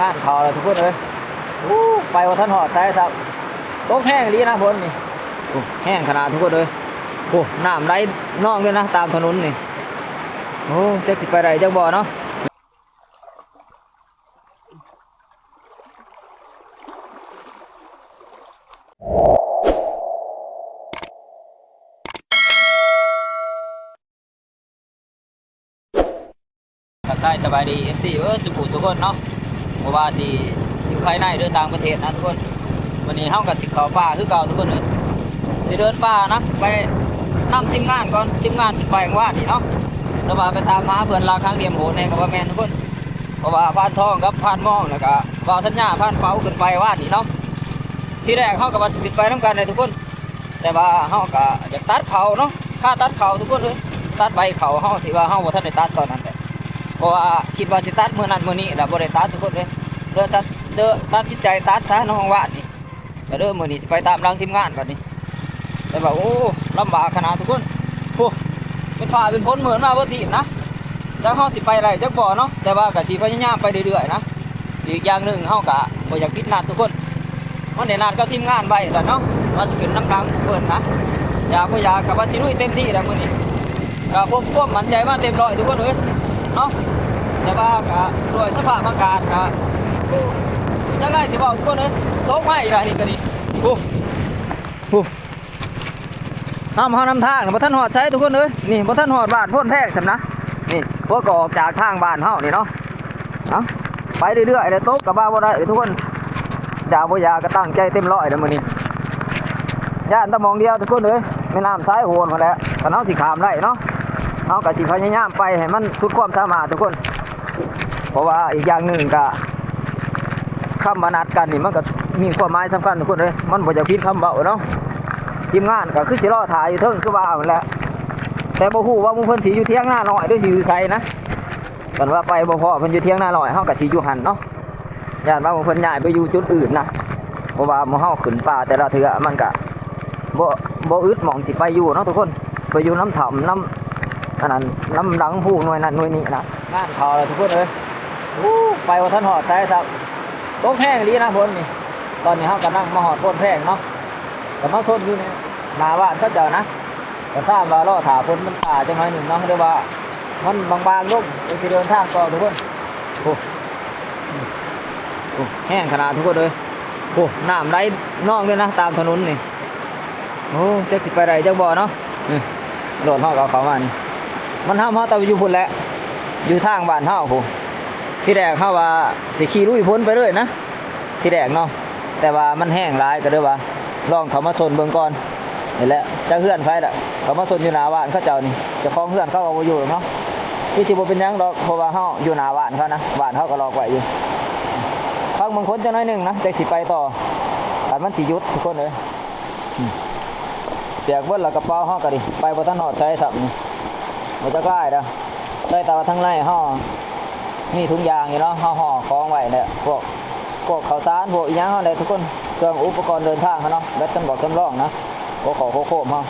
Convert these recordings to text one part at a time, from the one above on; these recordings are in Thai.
งานเขาเลยทุกคนเลยไปว่าท่านหอดใช่ครับโต๊ะแห้งดีนะพนนี่แห้งขนาดทุกคนเลยน้ำไหลนองด้วยนะตามถนนนี่จะไปไหนจะบ่อเนาะทักทายสบายดี FC จุกุสุกคนเนาะเพราะว่าสิอยู่ภายในหรือต่างประเทศนะทุกคนวันนี้เฮากับสิเข้าป่าคือเก่าทุกคนเลยสิเดินป่านะไปนำทีมงานก่อนทีมงานขึ้นไปว่านี่เนาะแล้วมาไปตามหาเพื่อนลาครั้งเดียมโหในกับว่าแมนทุกคนเพราะว่าพานทองกับพานมองแล้วก็บ่าวสัญญาพานเฝ้าขึ้นไปว่านี่เนาะที่แรกเฮากับว่าสิขึ้นไปนำกันเลยทุกคนแต่ว่าเฮาก็อยากตัดเขาเนาะค่าตัดเขาทุกคนเลยตัดใบเขาเฮาที่ว่าเฮาบ่ทันได้ตัดตอนนั้นแต่เพราะว่าคิดว่าสิตัดมื้อนั้นมื้อนี้แล้วบ่ได้ตัดทุกคนเลยเด้อตัดสินใจตัดซะน้องว่านี่ก็เด้อมื้อนี้สิไปตามหลังทีมงานบัดนี้แต่ว่าลำบากขนาดทุกคนเป็นฝ่าเป็นพ้นเหมือนมาบ่ทีมนะแล้วเฮาสิไปไรจักบ่เนาะแต่ว่าก็สิพยายามไปเรื่อยๆนะอีกอย่างนึงเฮาก็บ่อยากติดนัดทุกคนวันนี้นัดกับทีมงานไว้แล้วเนาะว่าสิเป็นน้ำหลังเพิ่นนะอยากก็ว่าสิลุยเต็มที่แล้วมื้อนี้ก็พวกมั่นใจมาเต็มร้อยทุกคนเอ้ยเนาะแต่ว่าก็ด้วยสภาพอากาศก็จังได๋สิบอกทุกคนเอ้ยตกมาอีกแล้วนี่ก็นี่น้ำทางบ่ทันหอดใช้ทุกคนเอ้ยนี่บ่ทันหอดบ้านพ้นแพงสำนะนี่พวกก็ออกจากทางบ้านเฮานี่เนาะไปเรื่อยๆเลยตกกับบ้าบ่ได้ทุกคนอยากบ่อยากก็ตั้งใจเต็มร้อยแล้วมื้อนี้ย่านตะมองเดียวทุกคนเอ้ยแม่น้ำซ้ายโหนมาแล้วก็เฮาสิข้ามได้เนาะเฮาก็สิพยายามไปให้มันสุดความสามารถทุกคนเพราะว่าอีกอย่างนึงก็คำว่านัดกันนี่มันก็มีความหมายสำคัญทุกคนเอ้ยมันบ่อยากผิดคำเว้าเนาะทีมงานก็คือสิรอถ่ายอยู่เทิงคือว่าแหละแต่บ่ฮู้ว่ามุเพิ่นสิอยู่เที่ยงหน้าน้อยหรือสิอยู่ไสนะเพิ่นว่าไปบ่พอเพิ่นอยู่เที่ยงหน้าน้อยเฮาก็สิอยู่หั่นเนาะญาติว่ามุเพิ่นย้ายไปอยู่จุดอื่นนะเพราะว่าหมู่เฮาขึ้นป่าแต่ละเทื่อมันก็บ่อึดหม่องสิไปอยู่เนาะทุกคนไปอยู่น้ำถ่ำน้ำอันนั้นน้ำหลังผู้หน่วยนั้นหน่วยนี้นะงานเขาเลยทุกคนเอ้ยไปว่าท่านหอดใช่ครับโต๊ะแห้งดีนะพนนี่ตอนนี้เฮาก็นั่งมาหอดโพนแพงเนาะแต่มาโซนอยู่นี่หน้าบ้านก็เจอนะแต่ทราบว่ารอถาฝนมันขาจังหน่อยหนึ่งเนาะเรียกว่ามันบางๆลุ่มจะเดินทางต่อทุกคนแห้งขนาดทุกคนเลยน้ำไหลนองด้วยนะตามถนนนี่จะไปไหนจังบ่อเนาะโดดห้องเขามานี่มันห้ามเขาแต่อยู่พุ่นแหละอยู่ทางบ้านเฮาที่แรกเขาว่าสิขี่ลุยพ้นไปเลยนะที่แรกเนาะแต่ว่ามันแห้งร้ายก็เลยว่าลองเขามาชนเบิ่งก่อนนี่แหละจะเฮือนไฟละเขามาชนอยู่หน้าบ้านเขาเจ้านี่จะคล้องเฮือนเขาเอาอยู่เนาะที่สิบ่เป็นยังดอกเพราะว่าเฮาอยู่หน้าบ้านเขานะบ้านเขาก็รอไว้อยู่ฟังบางคนจะน้อยหนึ่งนะแต่สิไปต่อแต่มันสิหยุดทุกคนเลยเปียกเบิ้ลแล้วกระเป๋าเฮาก็ดิไปบ่ทันหอดใช้สับนี่มันจะใกล้เด้อได้แต่ว่าทั้งในเฮานี่ถุงยางอยู่เนาะเฮาห่อของไว้เนี่ยพวกข้าวสารพวกอีหยังเฮาได้ทุกคนเครื่องอุปกรณ์เดินทางเฮาเนาะแบตจำบอกจำลองนะโคโคเฮา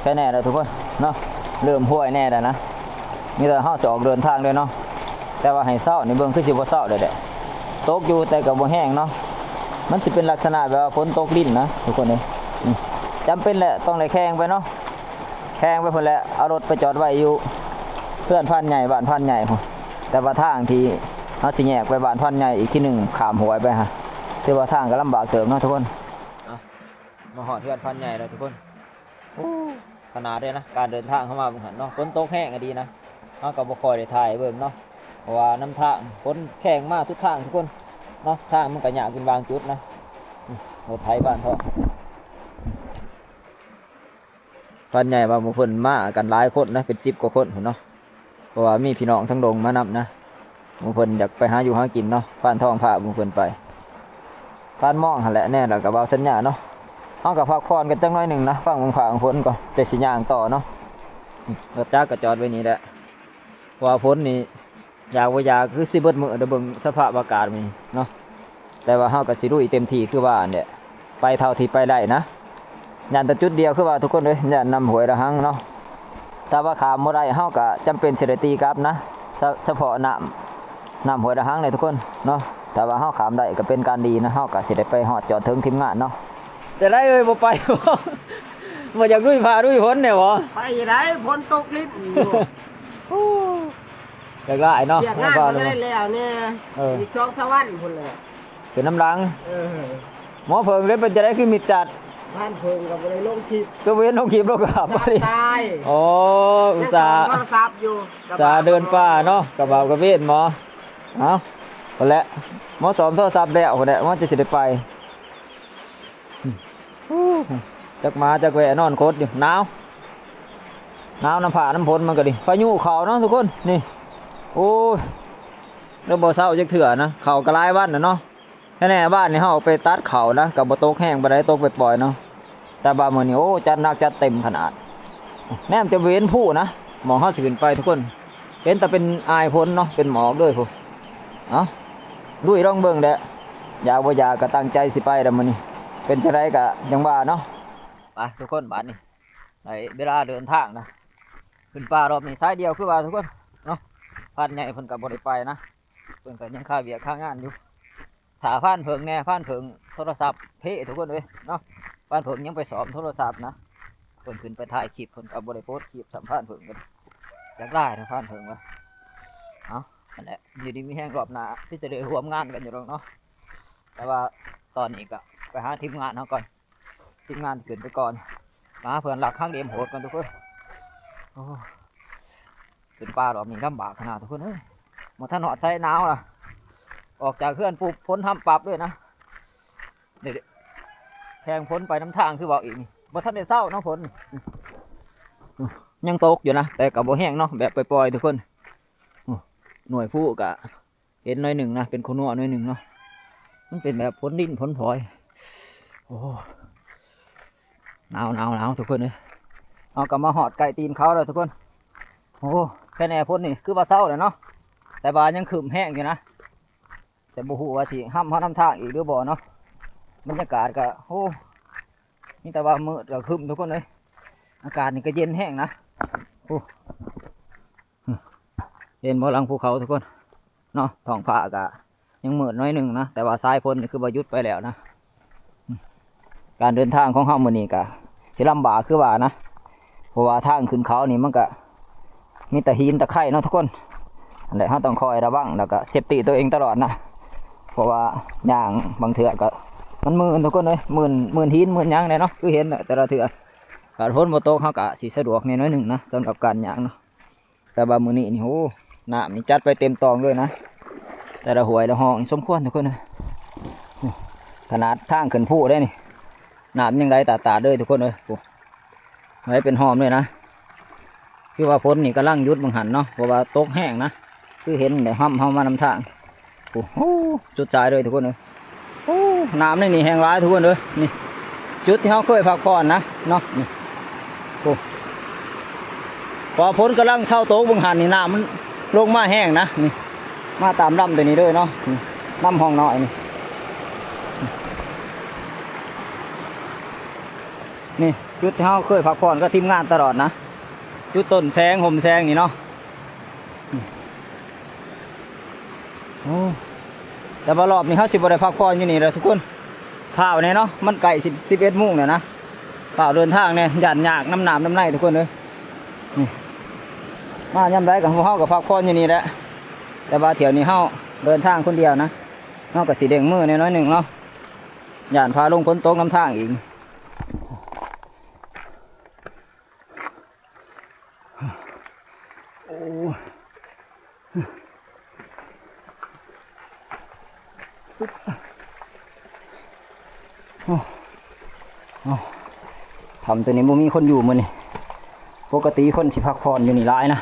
แค่แน่เลยทุกคนเนาะเริ่มห้วยแน่แล้วนะมีแต่เฮาจะออกเดินทางด้วยเนาะแต่ว่าให้เศร้าในเบื้องคือสิบ่เศร้าเลยแหละตกอยู่แต่ก็บ่แห้งเนาะมันสิเป็นลักษณะแบบว่าฝนตกลิ้นนะทุกคนนี่จำเป็นแหละต้องได้แข่งไปเนาะแข่งไปพุ่นแหละเอารถไปจอดไว้อยู่เพื่อนพันใหญ่บ้านพันใหญ่แต่ว่าทางที่เขาสิแยกไปบ้านพันใหญ่อีกที่หนึ่งขามหัวไปฮะถือว่าทางก็ลำบากเติมเนาะทุกคนมาหอดเพื่อนพันใหญ่เลยทุกคนขนาดเลยนะการเดินทางเข้ามาบุญหันเนาะฝนตกแห้งก็ดีนะเขาก็บ่คอยได้ถ่ายเบิ่งเนาะเพราะว่าน้ำทางฝนแข็งมากทุกทางทุกคนเนาะทางมันก็หยาบเป็นบางจุดนะรถไถบ้านทองพันใหญ่ว่าบุญเพิ่นมากันหลายคนนะเป็น10 กว่าคนเนาะเพราะว่ามีพี่น้องทั้งดงมานำนะบุญเพิ่นอยากไปหาอยู่หากินเนาะบ้านทองพาบุญเพิ่นไปบ้านมองหั่นแหละแน่แล้วก็บ่าวสัญญาเนาะเฮาก็พักผ่อนกันจังน้อยหนึ่งนะฟังวงผ่าของฝนก่อนจะสิย่างต่อเนาะรถจักรก็จอดไว้นี่แหละว่าฝนนี่อยากว่าอยากคือสิเบิดมื้อเด้อเบิ่งสภาพอากาศมีเนาะแต่ว่าเฮาก็สิลุยเต็มที่คือว่าเนี่ยไปเท่าที่ไปได้นะย่านแต่จุดเดียวคือว่าทุกคนเอ้ยย่านนำห้วยระหังเนาะถ้าว่าขามบ่ได้เฮาก็จำเป็นสิได้ตีกลับนะเฉพาะน้ น้ำห้วยระหังเลยทุกคนเนาะแต่ว่าเฮาขามได้ก็เป็นการดีนะเฮาก็สิได้ไปฮอดจอดถึงทีมงานเนาะจะได้เอ้ยบ่ไปบ่บ่อยากลุยฟ้าลุยฝนเนี่ยบ่ ไปได้ฝนตกลิ้นอยู่ อยากได้เนาะ เรียกงานมันก็ได้แล้วเนี่ยอีก2 3 วันพุ่นเลย เป็นน้ำรังหมอเพิ่งเลยเป็นจะได้คือมิดจัด บ้านเพิ่งก็บ่ได้ลงคลิป ก็เว้นลงคลิปแล้วก็ขับไป ตาย โอ้อุตส่าห์ โทรศัพท์อยู่ อุตส่าห์เดินป่าเนาะกระเป๋ากระเวนหมอเอาไปแล้วหมอสอมโทรศัพท์แล้วคนแหละหมอจะได้ไปจักมาจักแหวนอนโคตรอยู่หนาวน้ำผ่าน้ำพ้นมันก็ดิพายุเขาเนาะทุกคนนี่โอ้ยแล้วบ่เศร้าจักเถื่อนะเขากระไรบ้านเนาะแน่ๆบ้านนี่เฮาไปตัดเขานะกับบ่ตกแห้งบ่ได้ตกไปปล่อยเนาะแต่บ้านมื้อนี้โอ้จัดหนักจัดเต็มขนาดแน่มจะเว้นผู้นะหมองเฮาสิขึ้นไปทุกคนเห็นแต่เป็นอายพ้นเนาะเป็นหมอกด้วยผู้เอ้าลุยร่องเบิ่งแหละอยากบ่อยากก็ตั้งใจสิไปแล้วมื้อนี้เป็นจังไดก็ยังว่าเนาะไปทุกคนบ้านนี้ได้เวลาเดินทางนะขึ้นป่ารอบนี้สายเดียวคือว่าทุกคนเนาะพานใหญ่เพิ่นก็บ่ได้ไปนะเพิ่นก็ยังค่าเวียกค่างานอยู่ถ้าพานเพิ่งแน่พานเพิ่งโทรศัพท์เพ่ทุกคนเว้ยเนาะพานเพิ่งยังไปสอบโทรศัพท์นะเพิ่นขึ้นไปถ่ายคลิปเพิ่นก็บ่ได้โพสต์คลิปสัมภาษณ์เพิ่งกันอยากได้นะพานเพิ่งว่าเอ้านั่นแหละอยู่ดีมีแห้งรอบหน้าที่จะได้ร่วมงานกันอยู่หรอกเนาะแต่ว่าตอนนี้ก็ไปหาทีมงานเฮาก่อนทีมงานขึ้นไปก่อนมาเพื่อนหลักข้างเดียมโหดกันทุกคนโอ้ขึ้นป่ารอบนี้ลำบากขนาดทุกคนเอ้ยหมดถนนใช้หนาวล่ะออกจากเพื่อนปุ๊บพ้นทำปรับด้วยนะเด็ดแทงพ้นไปน้ำทางคือบอกอีกนี่บ่ทันได้เศร้าเนาะพ้นยังตกอยู่นะแต่กับบ่แห้งเนาะแบบปล่อยๆทุกคนหน่วยผู้กะเห็นหน่อยหนึ่งนะเป็นคนนัวหน่อยหนึ่งเนาะมันเป็นแบบพ้นดินพ้นพลอยโอ้หนาวทุกคนเลยเอากลับมาหอดไก่ตีนเขาเลยทุกคนโอ้แค่แน่พ้นนี่คือว่าเศร้าเลยเนาะแต่บายังขึ้นแห้งอยู่นะแต่บูฮูว่าสิห้ามเขาน้ำทางอีกหรือบ่เนาะบรรยากาศก็โอ้นี่แต่ว่ามืดก็ขึ้นทุกคนเลยอากาศนี่ก็เย็นแห้งนะโอ้เห็นบ่หลังภูเขาทุกคนเนาะท้องฟ้าก็ยังมืดน้อยหนึ่งนะแต่ว่าสายพ้นนี่คือประยุทธ์ไปแล้วนะการเดินทางของเขามื้อนี้ก็สิลำบากคือว่านะเพราะว่าทางขึ้นเขานี่มันก็มีแต่หินตะไคร่เนาะทุกคนอันใดเขาต้องคอยระวังแล้วก็เซฟตี้ตัวเองตลอดนะเพราะว่าอย่างบางเถื่อก็มันมืนทุกคนเลยมืนหินมืนยังเลยเนาะคือเห็นแต่ละเถื่อการพ้นโมโตเขาก็สิสะดวกน้อยหนึ่งนะสำหรับการอย่างเนาะแต่บางมือนี่โอ้น้ำนี่จัดไปเต็มตองเลยนะแต่ละหวยละห้องสมควรทุกคนเลยขนาดทางขึ้นผู้ได้นี่น้ำยังไรตาเลยทุกคนเลยโอ้ไว้เป็นหอมเลยนะคือว่าพ้นนี่กำลังยุดบังหันเนาะเพราะว่าตกแห้งนะคือเห็นเดี๋ยวห้ำเข้ามานำทางโอ้โหจุดใจเลยทุกคนเลยโอ้น้ำนี่แห้งร้ายทุกคนเลยนี่จุดที่เขาเคยพักผ่อนนะเนาะนี่โอ้พอพ้นกำลังเช่าโต๊ะบังหันนี่น้ำมันลงมาแห้งนะนี่มาตามลำตัวนี้ด้วยเนาะลำห้องน้อยนี่นี่จุดที่เขาเคยพักผ่อนก็ทีมงานตลอดนะจุดต้นแสงห่มแสงนี่เนาะโอ้แต่บรอบนี้เขาสิบได้พักผ่อนอยู่นี่เลยทุกคนข่าวเนี่ยเนาะมันไก่11 โมงเนี่ยนะข่าวเดินทางเนี่ยหยาดหยากน้ำในทุกคนเลยนี่มาย่ำไรกับพวกเขากับพักผ่อนอยู่นี่แหละแต่ว่าเที่ยวนี้เขาเดินทางคนเดียวนะนอกจากสีแดงมือเนี่ยน้อยหนึ่งเนาะหยาดพาลงพ้นโต๊ะน้ำทางอีกโอ้ทำตัวนี้บ่มีคนอยู่มื้อนี่ปกติคนสิพักผ่อนอยู่นี่หลายนะ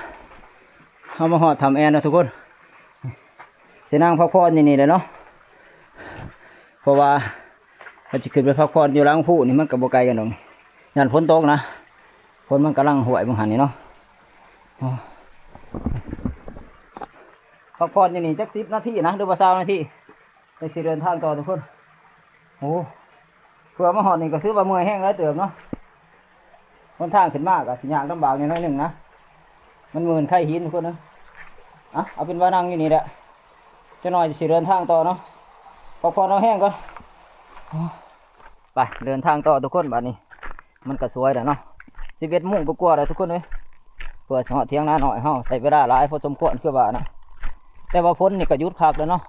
เอามาหอดทำแอนนะทุกคนสินั่งพักผ่อนอยู่นี่เลยเนาะเพราะว่าถ้าจะขึ้นไปพักผ่อนอยู่หลังผู้นี่มันกับบ่ไกลกันหรอกยันฝนตกนะฝนมันกำลังห่วยบางหันนี่เนาะพักผ่อนอยู่นี่จัก10 นาทีนะหรือว่า20 นาทีจะสิเดินทางต่อทุกคนโอ้เพื่อมาหอดนี่ก็ซื้อว่าเมื่อยแห้งแล้วเติมเนาะคนทางขึ้นมากกับสิยางลำบากน้อยหนึ่งนะมันมืนไข่หินทุกคนนะเอาเป็นว่านั่งอยู่นี่แหละ จะหน่อยสิเดินทางต่อเนาะพอเราแห้งก่อนไปเดินทางต่อทุกคนบัดนี้มันก็สวยแล้วเนาะ11 โมงกว่าๆแล้วทุกคนเลยเพื่อเหาะเที่ยงนาหน่อยเฮาใส่เวลาหลายพอสมควรคือว่านะแต่ว่าพ้นนี่ก็หยุดคักแล้วเนาะ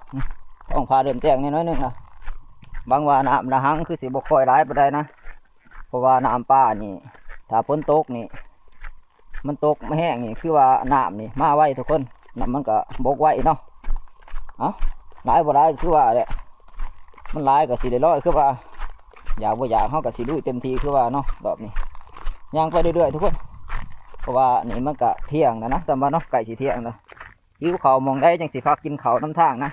ต้องพาเดินแจ้งนิดน้อยนึงนะบางว่าน้ำระหังคือสิบ่ค่อยหลายปานใดนะเพราะว่าน้ำป่านี่ถ้าฝนตกนี่มันตกไม่แห้งนี่คือว่าน้ำนี่มาไวทุกคนน้ำมันก็บกไวเนาะหลายบ่หลายคือว่าแหละมันหลายก็สิได้ร้อยคือว่าอยากบ่อยากเฮาก็สิลุยเต็มที่คือว่าเนาะรอบนี้ย่างไปเรื่อยๆทุกคนเพราะว่านี่มันก็เที่ยงแล้วนะสำหรับเนาะไก่สิเที่ยงแล้วหิวข้าวมองได้จังสิพักกินข้าวน้ำทางนะ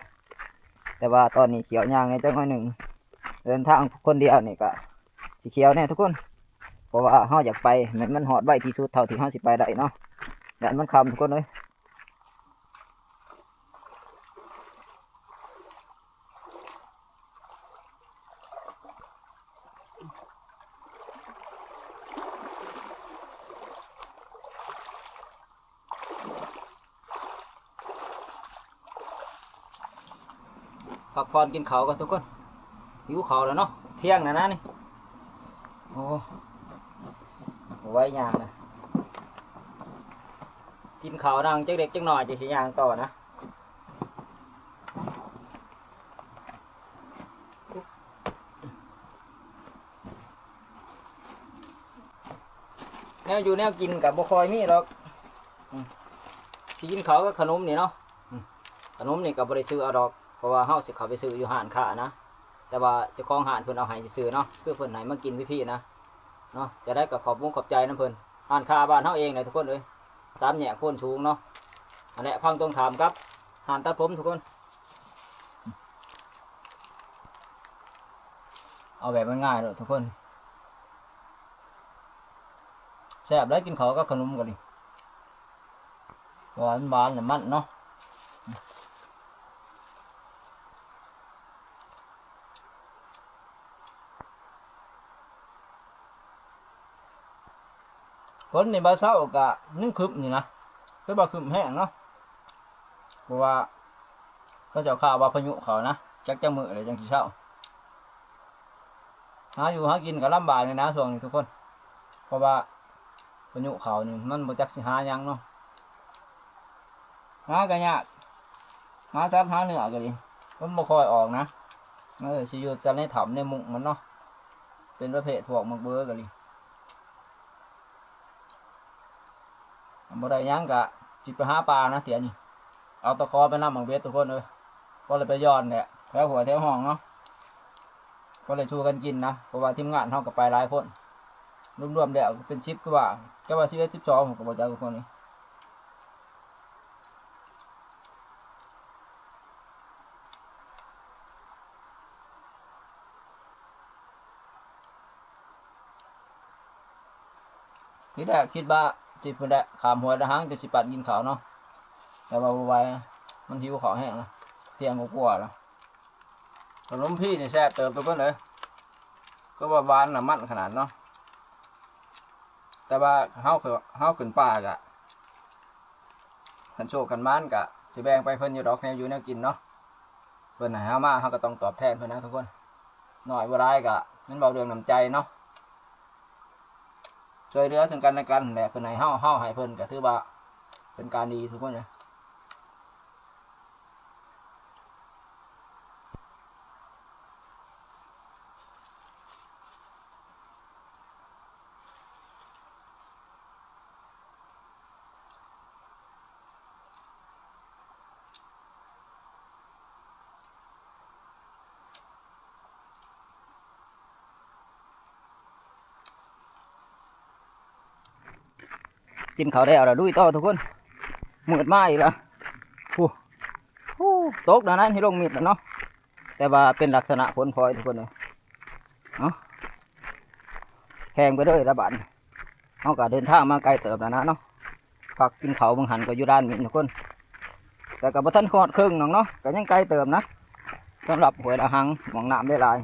แต่ว่าตอนนี้เขียวย่างในจังหน่อยหนึ่งเดินทางคนเดียวนี่ก็สิเขียวแน่ทุกคนเพราะว่าเฮาอยากไปมันหอดไว้ที่สุดเท่าที่เฮาสิไปได้เนาะแต่มันคำทุกคนเลยพักผ่อนกินข้าวกันทุกคนหิวข้าวแล้วเนาะเที่ยงนะนี่โอ้ไว้ย่างนะกินข้าวนั่งจักเด็กจักหน่อยจะสิย่างต่อนะแนวอยู่แนวกินกับบ่คอยมีหรอกสิกินข้าวกับขนมนี่เนาะขนมนี่กับบริซื้อเอาดอกเพราะว่าเฮาสิเข้าไปซื้ออยู่ห้านค้านะแต่ว่าเจ้าของห้านเพิ่นเอาให้ซื้อเนาะเพื่อเพิ่นให้มากินพี่ๆนะเนาะจะได้กับขอบมุ้งขอบใจน้ำเพิ่นห้านค้าบ้านเฮาเองเลยทุกคนเลย3 แยกโคนชูงเนาะอันนี้พังตรงถามครับห้านตัดผมทุกคนเอาแบบง่ายๆเลยทุกคนแซ่บได้กินข้าวกับขนมกันดิหวานหรือมันเนาะฝนในบ้านเช้ากะนึ่งคืบนี่นะคือบ่คืบแห้งเนาะเพราะว่าเขาจะข่าวว่าพายุเขานะจักจะมือเลยจังสิเช้าหาอยู่หากินก็ลำบากเลยนะช่วงนี้ทุกคนเพราะว่าพายุเขานี่มันบ่จักสิหายังเนาะหาก็ยากหาจับหาเนื้อก็ดีมันบ่ค่อยออกนะสิอยู่กันในถ้ำในมุ้งมันเนาะเป็นประเภทพวกมักเบื้อก็ดีบ่ได้ยังกะจิไปหาปลานะเตี๋ยนี่เอาตะคอไปนำหมักเบ็ดทุกคนเลยก็เลยไปย้อนเนี่ยแถวหัวแถวห้องเนาะก็เลยชูกันกินนะเพราะว่าทีมงานเท่ากับไปหลายคนรวมๆเดี๋ยวเป็น10คือว่าก็ว่า11 12ผมก็บอกใจทุกคนนี้ทีแรกคิดว่าจิบเพิ่นได้ขามหัวละหังจะสิปัดกินข้าวเนาะแต่ว่าบ่ไหวมันหิวข้าวแห้งนะเที่ยงกว่าแล้วขนมพี่นี่แซ่บเติมทุกคนเลยก็ว่าหวานน่ะมันขนาดเนาะแต่ว่าเฮาขึ้นป่ากะคันโชคกันมันกะสิแบ่งไปเพิ่นอยู่ดอกแนวอยู่แนวกินเนาะเพิ่นให้เฮามาเฮาก็ต้องตอบแทนเพิ่นนะทุกคนน้อยบ่ได้กะมันเว้าเรื่องน้ำใจเนาะช่วยเหลือซึ่งกันและกันแหละเพิ่นให้เฮาให้เพิ่นก็ถือว่าเป็นการดีทุกคนเลยกินข้าวได้เอาละดุยต่อทุกคนมืดมาอีกแล้วตกนะนั้นให้ลงมิดแล้วเนาะแต่ว่าเป็นลักษณะฝนพลอยทุกคนเลยเนาะแข่งไปเลยระบาดเขาก็เดินทางมาไกลเติบแล้วนะเนาะพักกินข้าวบางหันก็อยู่ด้านมิดทุกคนแต่กับท่านขอดครึ่งน้องเนาะก็ยังไกลเติบนะสำหรับหวยละหังมองน้ำได้ลาย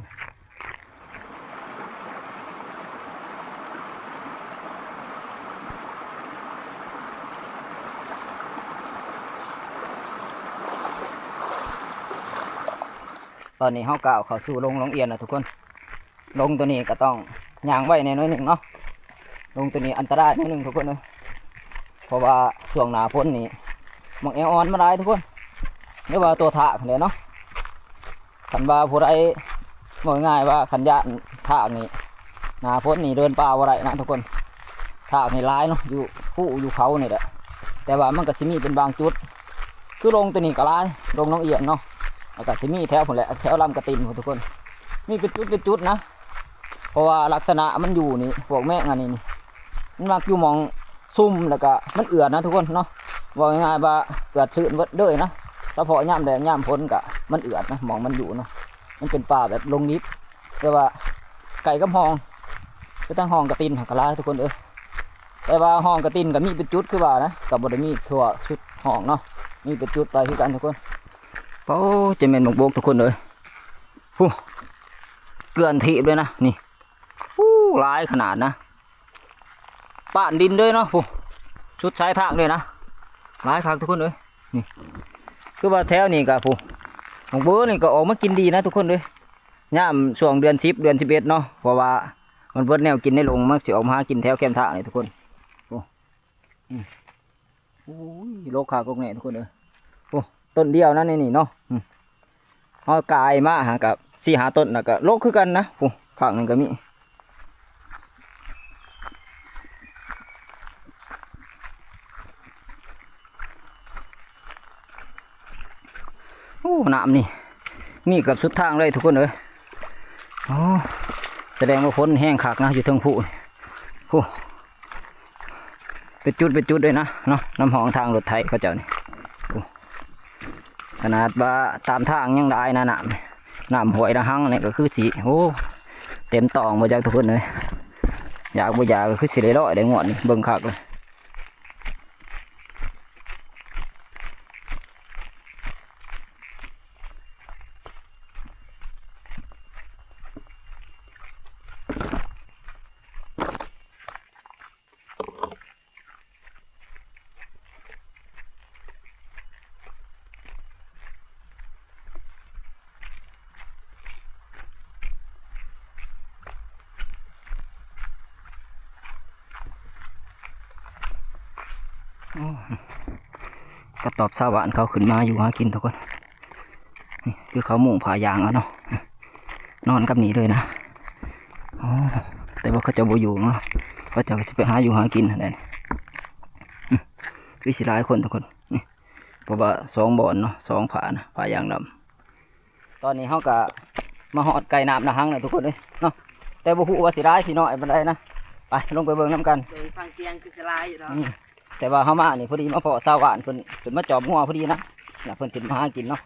ตอนนี้เฮาก้าวเข้าสู่ลงเอียนนะทุกคนลงตัวนี้ก็ต้องย่างไว้ในน้อยหนึ่งเนาะลงตัวนี้อันตรายนิดนึงทุกคนเลยเพราะว่าช่วงหน้าฝนนี่มักแอออนมาได้ทุกคนเรียกว่าตัวถากเลยเนาะขันว่าผู้ใดบอกง่ายว่าขันยานถากนี่หน้าฝนนี่เดินป่าอะไรนะทุกคนถากนี่ร้ายเนาะอยู่ผู้อยู่เขานี่แหละแต่ว่ามันก็สิมีเป็นบางจุดคือลงตัวนี้ก็ร้ายลงน้องเอียนเนาะแล้วก็สิมีแถวผมแหละแถวลำกระตินทุกคนมีเป็นจุดนะเพราะว่าลักษณะมันอยู่นี่พวกแม่งอันนี้นี่มันมักอยู่มองซุ่มแล้วก็มันเอือดนะทุกคนเนาะว่าง่ายๆว่าเกิดชื้นเวิร์ดเด้ยนะเฉพาะย่ำแดงย่ำพ้นกะมันเอือดนะมองมันอยู่เนาะมันเป็นป่าแบบลงนิดเรียกว่าไก่กับห้องก็ตั้งห้องกระตินกระไรทุกคนแต่ว่าห้องกระตินก็มีเป็นจุดคือว่านะกับบริมีทั่วชุดห้องเนาะมีเป็นจุดไปคือกันทุกคนโอ้จะเป็นหมกบกทุกคนเลยเกลื่อนถีบเลยนะนี่หลายขนาดนะป่านดินด้วยเนาะชุดใช้ทางเลยนะหลายครั้งทุกคนเลยนี่คือว่าแถวนี่กับหมกเบอร์นี่ก็ออกมากินดีนะทุกคนเลยย่ามช่วงเดือน10 เดือน 11เนาะเพราะว่ามันเบิดแนวกินในลงมันสิออกมากินแถวแคมทางนี่ทุกคนโอ้ยโลกขาโลกแหน่ทุกคนเลยต้นเดียวนั่นนี่เนาะเอากายมาหากับ4-5 ต้นแล้วก็โลกคือกันนะข้างนึงก็มีน้ำนี่มีกับสุดทางเลยทุกคนเลยแสดงว่าฝนแห้งคักนะอยู่ทางผู้เป็นจุดด้วยนะเนาะน้ำหองทางรถไถเขาเจ้านี่ขนาดว่าตามทางยังได้นะน้ำหวยนะฮังนี่ก็คือสีเต็มตองมาจากทุกคนเลยอยากบ่อยากก็คือสีได้ร้อยได้งวดนี่เบิ่งคักเลยกระตอบสาวานเขาขึ้นมาอยู่หากินทุกคนนี่คือเขามุ่งผ่ายางเนาะนอนกับหนีเลยนะแต่ว่าเขาจะบ่อยู่เนาะเขาจะไปหาอยู่หากินอะไรคือสิหลายคนทุกคนนี่เพราะว่า2 บ่อนเนาะ2 ผานะผายางดำตอนนี้เขาก็มาหอดไก่น้ำนะฮังเลยทุกคนเลยเนาะแต่บ่ฮู้ว่าสิร้ายสิน้อยบันไดนะไปลงไปเบิ่งน้ำกันฟังเสียงคือสิลายอยู่เนาะแต่ว่าเขามานี่พอดีมาพอสาวานเพิ่นมาจอบงัวพอดีนะเพิ่นขึ้นมาหากินเนาะ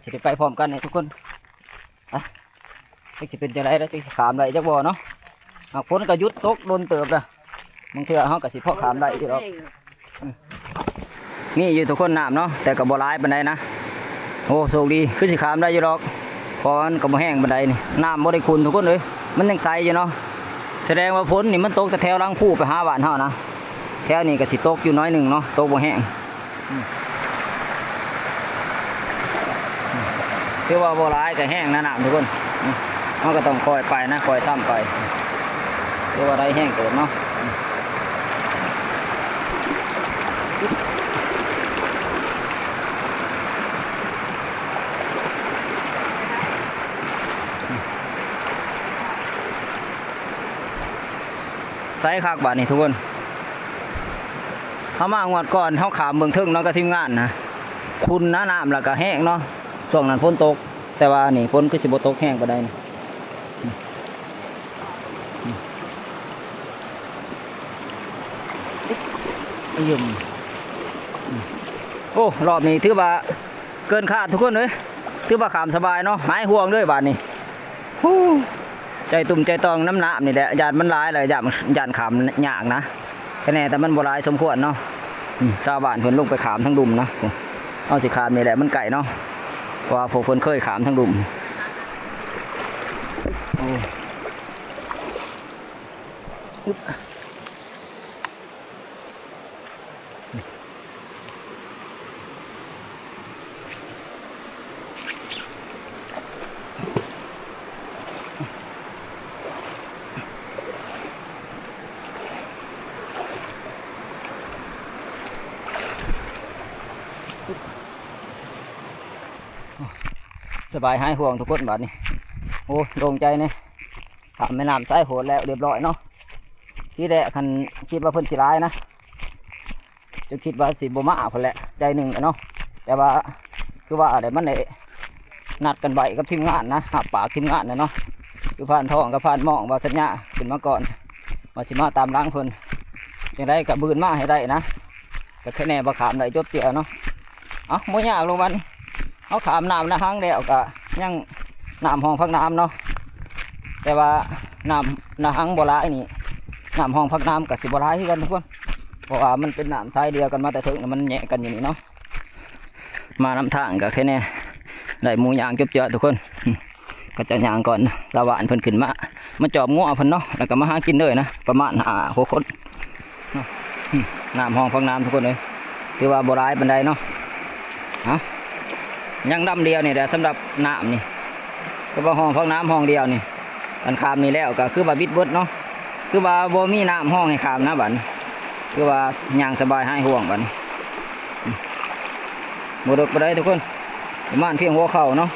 สิไปพร้อมกันนี่ทุกคนจะเป็นจะไรแล้วจะขามได้จักบ่เนาะฝนก็หยุดตกโดนเติบละบางเทื่อเขาก็สิพอขามได้อยู่หรอกนี่อยู่ทุกคนน้ำเนาะแต่ก็บ่ร้ายปานใดนะโอ้โชคดีคือสิขามได้อยู่หรอกเพราะมันก็บ่แห้งปานใดนี่น้ำบ่ได้ขุ่นทุกคนเลยมันยังใสอยู่เนาะแสดงว่าฝนนี่มันตกแต่แถวรังผู้ไปหาบ้านเฮานะแถวนี้ก็สิตกอยู่น้อยหนึ่งเนาะตกบ่แห้งคือว่าบ่ร้ายแต่แห้งนะน้ำทุกคนมันก็ต้องคอยไปนะคอยทำไปคือว่าได้แห้งเกินเนาะใส่คักบาทนี่ทุกคนเขามางวดก่อนเขาขามเมืองทึ่งเนาะก็ทีมงานนะคุณน้ำแล้วก็แห้งเนาะช่วงนั้นฝนตกแต่ว่านี่ฝนคือสิบ่ตกแห้งก็ได้ยืมโอ้รอบนี้ถือว่าเกินคาดทุกคนเลยถือว่าขามสบายเนาะหายห่วงด้วยบาทนี้ใจตุ่มใจตองน้ำหนามนี่แหละหยาดมันร้ายเลยหยาดขามหยากนะแค่นี้แต่มันโบราณสมควรเนาะชาวบ้านเพิ่นลงไปขามทั้งดุมนะเอาสิขามนี่แหละมันไก่เนาะเพราะว่าพวกเพิ่นเคยขามทั้งดุม สบายหายห่วงทุกคนบัดนี้โอ้โล่งใจเนี่ยถามแม่น้ำสายโหดแล้วเรียบร้อยเนาะที่แรกคันคิดว่าเพิ่นสิร้ายนะจะคิดว่าสิบ่มาเพิ่นแหละใจหนึ่งเนาะแต่ว่าคือว่าอะไรมันได้นัดกันไว้กับทีมงานนะหับปากทีมงานนะเนาะคือผ่านท้องกับผ่านหมองว่าสัญญาขึ้นมาก่อนว่าสิมาตามล้างเพิ่นอย่างไรกับบืนมาให้ได้นะก็แค่แน่บ่ขามได้จบเจียเนาะเอาไม่ยากลงวันเอาขามน้ำนะฮังแล้วก็ยังน้ำห้องพักน้ำเนาะแต่ว่าน้ำนะฮังบ่ร้ายนี่น้ำห้องพักน้ำกับสิบ่ร้ายที่กันทุกคนเพราะว่ามันเป็นน้ำทรายเดียวกันมาแต่ถึงมันแยกกันอยู่นี่เนาะมาน้ำทางก็แค่นี้ได้หมูย่างจบเจอทุกคนก็จะย่างก่อนสว่านเพิ่นขึ้นมาจอบงัวเพิ่นเนาะแล้วก็มาหากินเลยนะประมาณ6 คนน้ำห้องพักน้ำทุกคนเลยคือว่าบ่ร้ายปานใดเนาะยังดำเดียวนี่แหละสำหรับน้ำนี่ก็ว่าห้องพักน้ำห้องเดียวนี่กันขามนี่แล้วก็คือว่าบิดเบิดเนาะคือว่าบ่มีน้ำห้องให้ขามนะบัดคือว่าย่างสบายหายห่วงบัดบ่ดกบ่ได้ทุกคนประมาณเพียงหัวเข่าเนาะ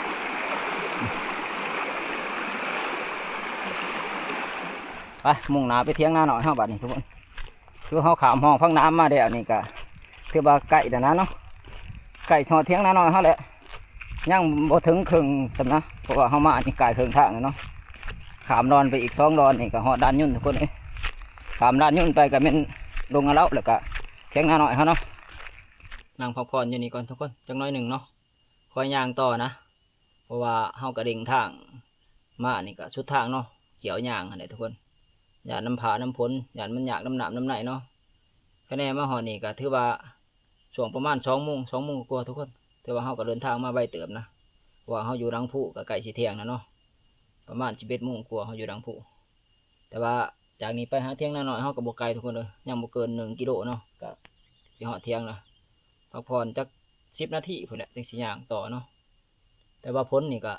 ไปมุ่งหน้าไปเที่ยงหน้าหน่อยเฮาบัดนี้ทุกคนคือเฮาขามห้องพักน้ำมาแล้วนี่ก็คือว่าไก่แต่นั้นเนาะไก่ชอเที่ยงหน้าหน่อยเฮาแหละยังบ่ถึงครึ่งสำนะเพราะว่าเฮามานี่ไก่ครึ่งทางเนาะขามดอนไปอีก2 ดอนนี่ก็ฮอดด้านยุ่นทุกคนเลยขามด้านยุ่นไปก็เป็นลงกระเล้าแล้วก็เที่ยงหน้าหน่อยเฮาเนาะนั่งพักผ่อนอยู่นี่ก่อนทุกคนจังน้อยหนึ่งเนาะคอยย่างต่อนะเพราะว่าเฮากระดิ่งทางมานี่ก็ชุดทางเนาะเกี่ยวย่างอะไรทุกคนหยาดน้ำผาน้ำพ้นหยาดมันหยากน้ำหนามน้ำไหนเนาะคะแนนมาหอนี่ก็ถือว่าช่วงประมาณ2 โมงกว่าทุกคนถือว่าเฮาก็เดินทางมาใบเติมนะเพราะว่าเฮาอยู่รังผู้กับไก่สีเทียงนะเนาะประมาณ11 โมงกว่าเฮาอยู่รังผู้แต่ว่าจากนี้ไปหาเที่ยงหน้าหน่อยเฮาก็บ่ไกลทุกคนเลยยังบ่เกิน1 กิโลเนาะก็สิฮอดเที่ยงนะพักผ่อนจัก10 นาทีพุ่นแหละจังสิย่างต่อเนาะแต่ว่าพ้นนี่ก็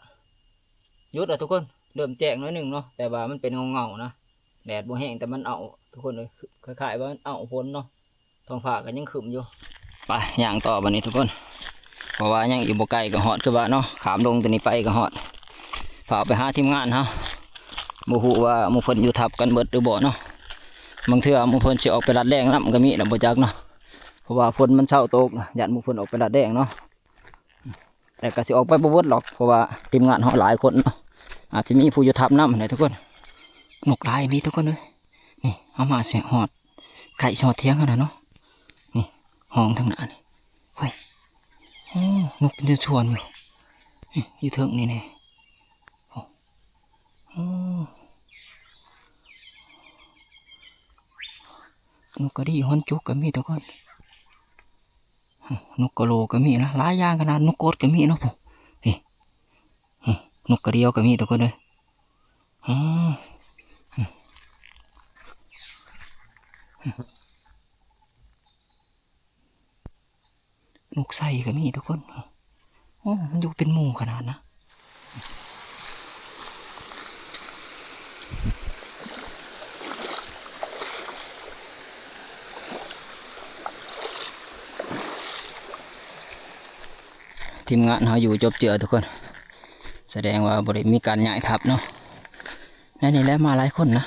หยุดแล้วทุกคนเริ่มแจ้งน้อยหนึ่งเนาะแต่ว่ามันเป็นเงาๆนะแดดบ่แห้งแต่มันเอาทุกคนเลยคล้ายๆว่าเอาพ้นเนาะท้องฟ้าก็ยังครึ้มอยู่ไปย่างต่อบัดนี้ทุกคนเพราะว่ายังอีกบ่ไกลก็ฮอดคือว่าเนาะขามลงตัวนี้ไปก็ฮอดฝากไปหาทีมงานเฮาบ่ฮู้ว่าหมู่เพิ่นอยู่ทับกันเบิดหรือบ่เนาะบางเทื่อหมู่เพิ่นสิออกไปรัดแรงนำก็มีแล้วบ่จักเนาะเพราะว่าฝนมันเช้าตกญาติหมู่เพิ่นออกไปรัดแรงเนาะแต่ก็สิออกไปบ่เบิดหรอกเพราะว่าทีมงานเฮาหลายคนเนาะอาจจะมีผู้อยู่ทับนำได้ทุกคนนกหลายนี่ทุกคนเลยนี่เอามาเสียหอดไก่ชอดเที่ยงกันนะเนาะนี่ห้องทางหน้านี่เฮ้ยนกเป็นชวนอยู่อยู่เถิงนี่เนี่ยนกกระดี่ฮอนจุกก็มีทุกคนนกกระโหลก็มีนะหลายอย่างขนาดนกโกดก็มีเนาะผมนี่นกกระเดียวก็มีทุกคนเลยนกไส่ก็มีทุกคนมันอยู่เป็นหมู่ขนาดนะทีมงานเขาอยู่จบเจือทุกคนแสดงว่าบริมีการย้ายทับเนาะนี่แล้วมาหลายคนนะ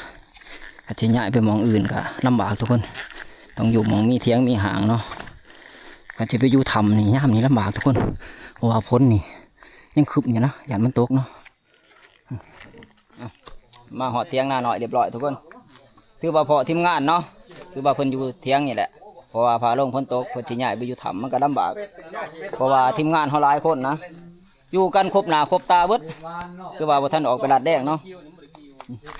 อาจจะย้ายไปมองอื่นก็ลำบากทุกคนต้องอยู่มองมีเทียงมีหางเนาะก็จะไปอยู่ทำนี่ย่ามนี่ลำบากทุกคนเพราะว่าพ้นนี่ยังคืบอยู่นะอย่างมันตกเนาะมาหอดเทียงหน้าหน่อยเรียบร้อยทุกคนคือว่าพอทีมงานเนาะคือว่าเพิ่นอยู่เทียงนี่แหละเพราะว่าพาลงพ้นตกเพิ่นสิย้ายไปอยู่ทำมันก็ลำบากเพราะว่าทีมงานเขาหลายคนนะอยู่กันครบหน้าครบตาเบิดคือว่าบ่ทันออกไปรัดแดงเนาะ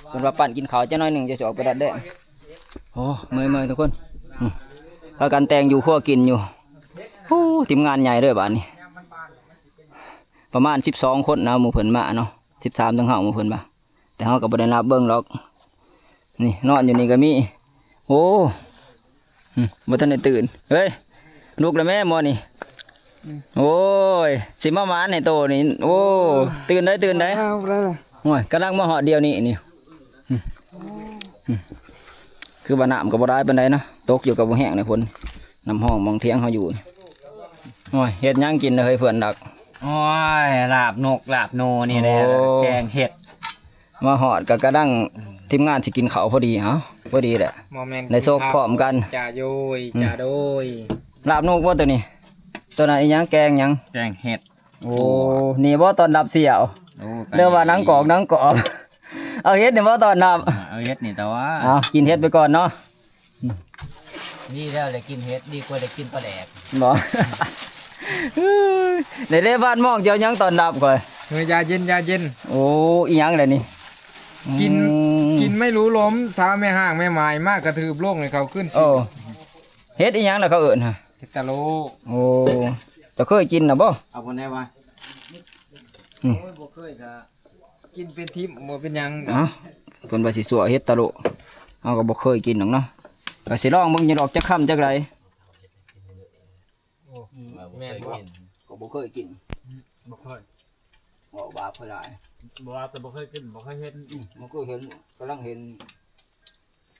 เป็นว่าปั่นกินข้าวจะน้อยหนึ่งจะออกไปรัดแดงโอ้เมื่อยทุกคนพากันแต่งอยู่ขั้วกินอยู่ทีมงานใหญ่ด้วยบ้านนี้ประมาณ12 คนนะหมู่เพิ่นมาเนาะ13 ถึง 5หมู่เพิ่นมาแต่เฮาก็บ่ได้นับเบิ่งหรอกนี่นอนอยู่นี่ก็มีโอ้บ่ทันได้ตื่นเฮ้ยลูกแล้วแม่หมอนี่โอ้ยสิมาหมานในโตนี่โอ้ตื่นได้โอ้ยกำลังมาหอดเดียวนี่คือบ่น้ำก็บ่ได้ปานใดนะตกอยู่กับบ่แห้งในฝนน้ำห้องมองเที่ยงเฮาอยู่โอ้ยเฮ็ดหยังกินเลยเพื่อนดัก โอ้ยลาบนกลาบโนนี่แหละ โอ้ แกงเห็ด มาหอดก็กระดังทีมงานสิกินข้าวพอดีเอ้าพอดีแหละ โมเมนต์ ในโซกพร้อมกัน จ่าโยยจ่าโดย ลาบนกบ่ตัวนี้ตัวนั้นอีหยังแกงหยัง แกงเห็ด โอ้นี่บ่ตอนรับเสี่ยว โอ้ เรียกว่าหนังกรอบหนังกรอบ เอาเฮ็ดนี่บ่ตอนรับ เอาเห็ดนี่แต่ว่า เอากินเฮ็ดไปก่อนเนาะ นี่แล้วเลยกินเห็ดดีกว่าได้กินปลาแดก บ่ ในเรบ้านมองเจ้าหยังตอนรับก่อน เฮ้ยยาเย็นยาเย็น โอ้อีหยังเลยนี่ กิน อืม กินไม่รู้ล้มสาวแม่ห้างแม่หมายมากกระทืบโลกในเขาขึ้นสิ โอ้เฮ็ดอีหยังล่ะเขาเอิ้นฮะ เฮดตาโล โอ้เจะเคยกินน่ะบ่ เอาคนได้ว่า นี่ โอ้ยบ่เคยก็กินเป็นทิพย์บ่เป็นหยัง เอ้าเพิ่นว่าสิสัวเฮ็ดตะโลเฮาก็บ่เคยกินหรอกเนาะก็สิลองเบิ่งอยู่ดอกจักคำจักไร แม่นบ่ ก็บ่เคยกิน บ่เคย บ่ว่าเพิ่นหลาย บ่ว่าแต่บ่เคยกินบ่เคยเห็น บ่เคยเห็นกำลังเห็น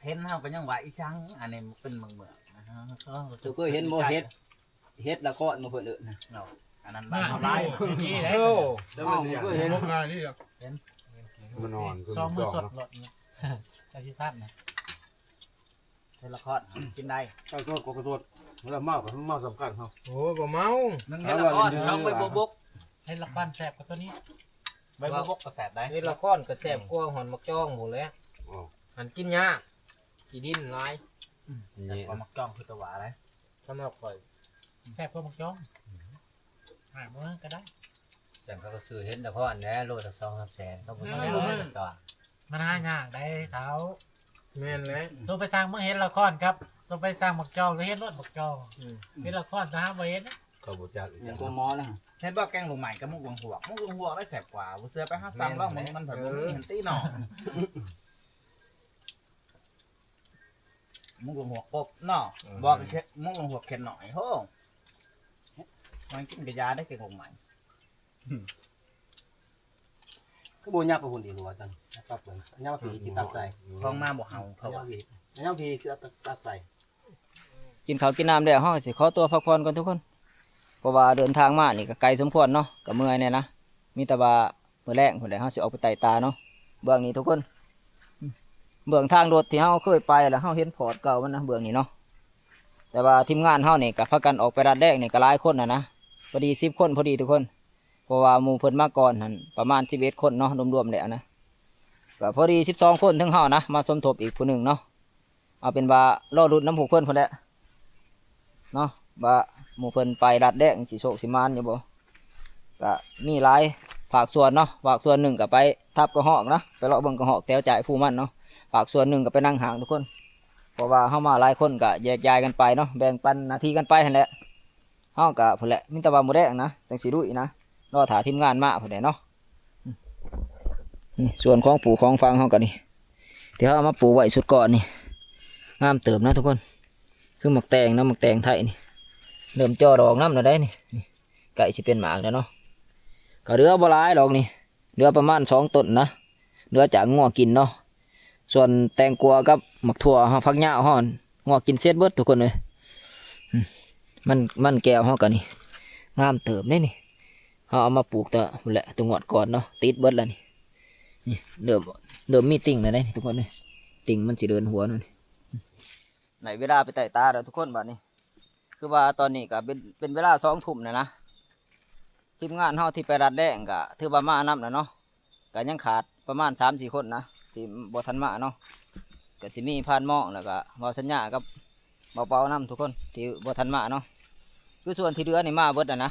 เห็นเฮาก็ยังว่าอีสังอันนี้มันเป็นเมืองนะฮะ เจ้าเคยเห็นบ่เฮ็ดเฮ็ดละก้อนบ่เพิ่นเอิ้นนะ เนาะอันนั้นบ้านเฮาหลาย โอ้ อ้าวบ่เคยเห็น มานอน ซองมือสดหลดเนี่ยจะที่ท่านนะเทละครกินได้ ใช่ก็กระโดดเวลาเมาเมาสำคัญเขา โหบ่เมา มันเทละครช่องใบบัวบกเทละครแสบกับตัวนี้ใบบัวบกก็แสบได้ เฮ็ดละครก็แซ่บกว่าหอนมักจ้องหมดแล้ว อ๋อ หันกินยากกี่ดินหลาย แสบกว่ามักจ้องคือตัวหวาเลย สำหรับข่อย แสบกว่ามักจ้องหาเมื่อก็ได้ แต่เขาก็ซื้อเห็นแต่พ่ออันนี้โลละ2-3 แสนต้องไปซื้อแล้วต่อ มันหายากได้เท้า แม่นแล้ว ตัวไปสร้างเมื่อเห็นละครครับตัวไปสร้างมักจ้องก็เห็นรถมักจ้องเห็นละครนะฮะบ่เห็น เขาบุจักอีก อ อย่า ย่าง งตัวหมอนะ เห็นบอกแกงหลงใหม่กับมุกหลงหัวมุกหลงหัวได้แสบกว่าเสือไปห้าซ้ำร่องมันแบบนี้เห็นตีหน่อมุกหลงหัวปบหน่อบอกมุกหลงหัวเข็นหน่อยโหมันกินกระยาได้เก่งหลงใหม่ ก็บ่ยักไปหุ่นอีกหัวจังตักเบิ่งยักผีที่ตักใส่ คลองมาบ่เฮาเขา ยั ว่าก ผียักผีคือตักใส่ กินข้าวกินน้ำแล้วเฮาสิขอตัวพักผ่อนก่อนทุกคนเพราะว่าเดินทางมานี่ก็ไกลสมควรเนาะก็เมื่อยแน่นะมีแต่ว่ามื้อแรกพุ่นแหละเฮาสิออกไปไต่ตาเนาะเบื้องนี้ทุกคนเบื้องทางรถที่เฮาเคยไปแล้วเฮาเห็นพอร์ตเก่ามันนะเบื้องนี้เนาะแต่ว่าทีมงานเฮานี่ก็พากันออกไปรัดแรกนี่ก็หลายคนนะพอดี10 คนพอดีทุกคนเพราะว่าหมู่เพิ่นมาก่อนหั่นประมาณ11 คนเนาะรวมๆแล้วนะก็พอดี12 คนทั้งเฮานะมาสมทบอีกผู้หนึ่งเนาะเอาเป็นว่ารอรุ่นน้ำผูกเพิ่นพุ่นแหละเนาะว่าหมู่เพิ่นไปรัดแดงสิโชคสิมานอยู่บ่ก็มีหลายภาคส่วนเนาะภาคส่วนหนึ่งก็ไปทับกระหอกนะไปเลาะเบิ่งกระหอกแถวจ่ายผู้มันเนาะภาคส่วนหนึ่งก็ไปนั่งห่างทุกคนเพราะว่าเฮามาหลายคนก็แยกย้ายกันไปเนาะแบ่งปันหน้าที่กันไปหั่นแหละเฮาก็พุ่นแหละมีแต่ว่าหมู่แดงนะจังสิดุยนะรอถ่าทีมงานมาพุ่นแหละเนาะนี่ส่วนของปู่ของฟังเฮาก็นี่ที่เฮาเอามาปลูกไว้สุดก่อนนี่งามเติมนะทุกคนคือหมักแตงนะหมักแตงไทยนี่เริ่มจ่อดอกน้ำแล้วได้นี่ไก่สิเป็นหมากแล้วเนาะก็เหลือบ่หลายดอกนี่เหลือประมาณ2 ต้นนะเหลือจากงัวกินเนาะส่วนแตงกวากับหมักถั่วเฮาผักหญ้าเฮางัวกินเสร็จเบิดทุกคนเลยมันแก้วเฮาก็นี่งามเติมได้นี่เฮาเอามาปลูกแต่พุ่นแหละตัวงอดก่อนเนาะติดเบิดแล้วนี่เริ่มมีติ่งแล้วได้นี่ทุกคนเลยติ่งมันสิเดินหัวนั่นไหนเวลาไปไต่ตาแล้วทุกคนบัดนี้คือว่าตอนนี้ก็เป็นเวลา2 ทุ่มนะทีมงานเฮาที่ไปรัดแรงก็ถือว่ามานํแล้วเนาะก็ยังขาดประมาณ3-4 คนนะที่บ่ทันมาเนาะก็สิมีพานหม้อแล้วก็เว้าสัญญากับเบาๆนํทุกคนที่บ่ทันมาเนาะคือส่วนที่เหลือนี่มาเบิดนะ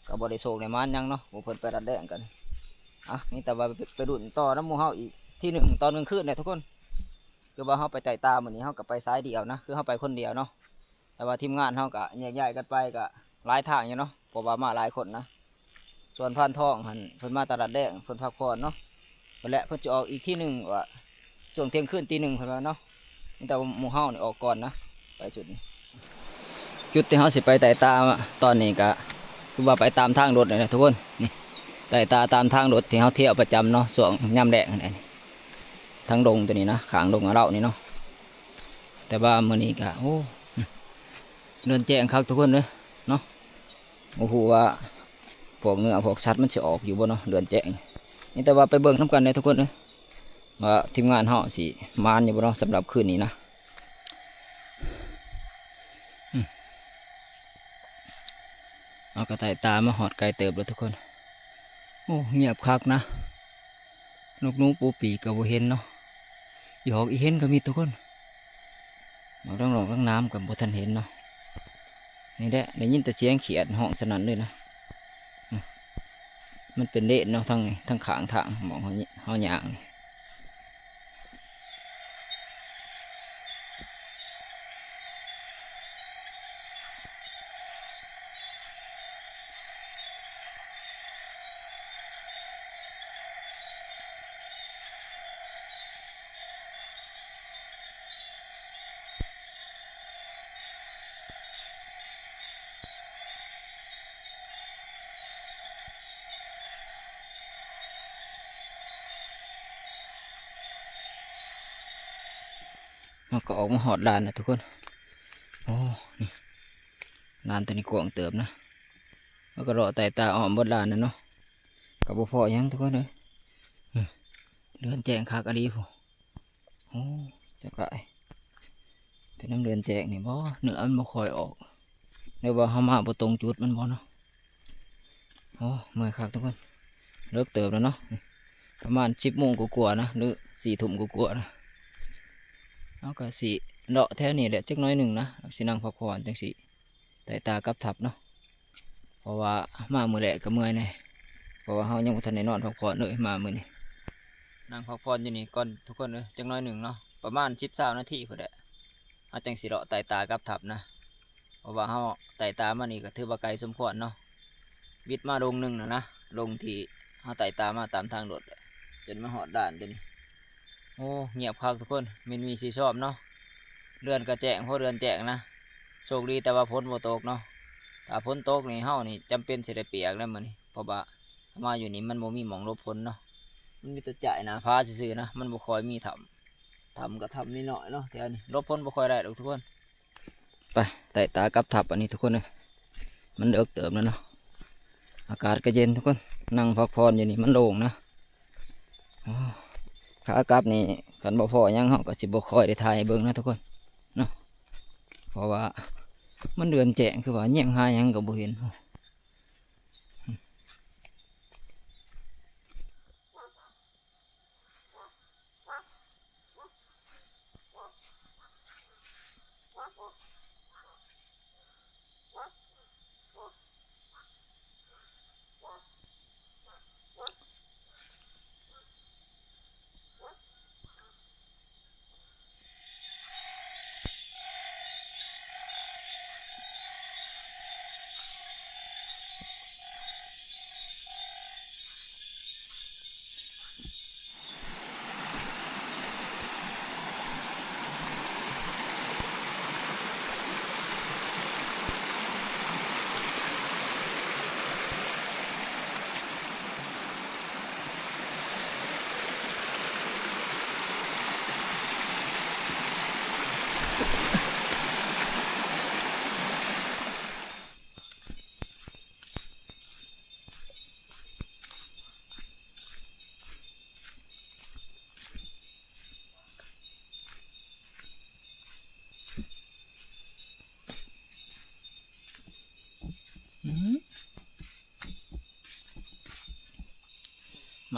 ก็บ่ได้โศกได้มานหยังเนาะบ่เพิ่นไปรัดแรงกันนี่แต่ว่าไปดุนต่อน้ำหมู่เฮาอีกที่หนึ่งตอนกลางคืนเนี่ยทุกคนคือว่าเฮาไปไต่ตามื้อนี้เฮาก็ไปซ้ายเดียวนะคือเฮาไปคนเดียวเนาะแต่ว่าทีมงานเฮาก็แยกย้ายกันไปก็หลายทางอยู่เนาะเพราะว่ามาหลายคนนะส่วนพานทองหั่นเพิ่นมาตลาดแดงเพิ่นพักผ่อนเนาะเพิ่นและเพิ่นจะออกอีกที่หนึ่งว่าช่วงเที่ยงคืนตี 1เพิ่นว่าเนาะแต่ว่าหมู่เฮานี่ออกก่อนนะไปจุดนี้จุดที่เฮาสิไปไต่ตาตอนนี้ก็คือว่าไปตามทางรถเลยนะทุกคนนี่ไต่ตาตามทางรถที่เฮาเที่ยวประจำเนาะช่วงยามแดงนั่นเองทางดงตัวนี้นะขางดงเรานี่เนาะแต่ว่ามื้อนี้ก็โอ้เดินแจ้งคักทุกคนเลยเนาะโอ้โหว่าฝ พวกเนื้อพวกชัดมันสิออกอยู่บ่เนาะเดือนแจ้งนี่แต่ว่าไปเบิ่งน้ำกันเลยทุกคนเลยว่าทีมงานเฮาสิมานอยู่บ่เนาะสำหรับคืนนี้นะเอากระต่ายตามาหอดไกลเติบเลยทุกคนโอ้เงียบคักนะนกหนูปูปีกก็บ่เห็นเนาะอีหอกอีเห็นก็มีทุกคนเราต้องลองข้างน้ำกับบ่ทันเห็นเนาะนี่แหละได้ยินแต่เสียงเขียดห้องสนั่นเลยนะมันเป็นเละเนาะทั้งขางทางมองเขาหยางมันก็ออกมาหอดลานนะทุกคนโอ้นี่ลานตัวนี้กว้างเติบนะแล้วก็รอไต่ตาอ้อมบนลานนะเนาะกับบ่พอยังทุกคนเลยเดือนแจงคักอะไรผู้โอ้จะกลายเป็นน้ำเดือนแจงนี่บ่เนื้อมันบ่คอยออกเดี๋ยวว่าเขามาบ่ตรงจุดมันบ่เนาะโอ้เมื่อยคักทุกคนเลิกเติบแล้วเนาะประมาณ10 โมงกว่าๆนะหรือ4 ทุ่มกว่าๆนะเอาก็สิเลาะแถวนี้แหละจักน้อยหนึ่งนะสินั่งพักผ่อนจังสิไต่ตากับทับเนาะเพราะว่ามามื้อแรกก็เมื่อยแน่เพราะว่าเฮายังบ่ทันได้นอนพักผ่อนเลยมามื้อนี้นั่งพักผ่อนอยู่นี่ก่อนทุกคนเลยจักน้อยหนึ่งเนาะประมาณ10-20 นาทีพุ่นแหละเอาจังสิเลาะไต่ตากับทับนะเพราะว่าเฮาไต่ตามานี่ก็ถือว่าไกลสมควรเนาะวิดมาลงหนึ่งนะลงที่เฮาไต่ตามาตามทางรถจนมาฮอดด่านจนโอ้เงียบคักทุกคนมันมีสีชอบเนาะเรือนกระแจงเพราะเรือนแจงนะโชคดีแต่ว่าพ้นบ่ตกเนาะถ้าพ้นตกนี่เฮานี่จำเป็นสิได้เปียกแล้วมื้อนี้เพราะว่ามาอยู่นี่มันบ่มีหม่องหลบพ้นเนาะมันมีแต่จ่ายหน้าฟ้าซื่อๆนะมันบ่ค่อยมีทำก็ทำนิดหน่อยเนาะแถวนี้หลบพ้นบ่ค่อยได้หรอกทุกคนไปไต่ตากับทับอันนี้ทุกคนเลยมันเดือดเติมแล้วเนาะอากาศก็เย็นทุกคนนั่งพักผ่อนอยู่นี่มันโล่งนะขากลับนี่ขันบ่พอยังเขาก็สิบ่คอยได้ถ่ายเบิ่งนะทุกคนเนาะเพราะว่ามันเดือนแจ้งคือว่าแย่งหายังก็บ่เห็น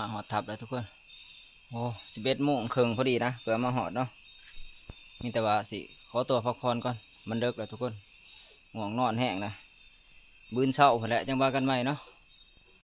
มาหอดทับแล้วทุกคนโอ้11 โมงครึ่งพอดีนะเพื่อมาหอดเนาะมีแต่ว่าสิขอตัวพักผ่อนก่อนมันเลิกแล้วทุกคนง่วงนอนแห้งนะบื้นเช้าพอแล้วจังว่ากันใหม่เนาะ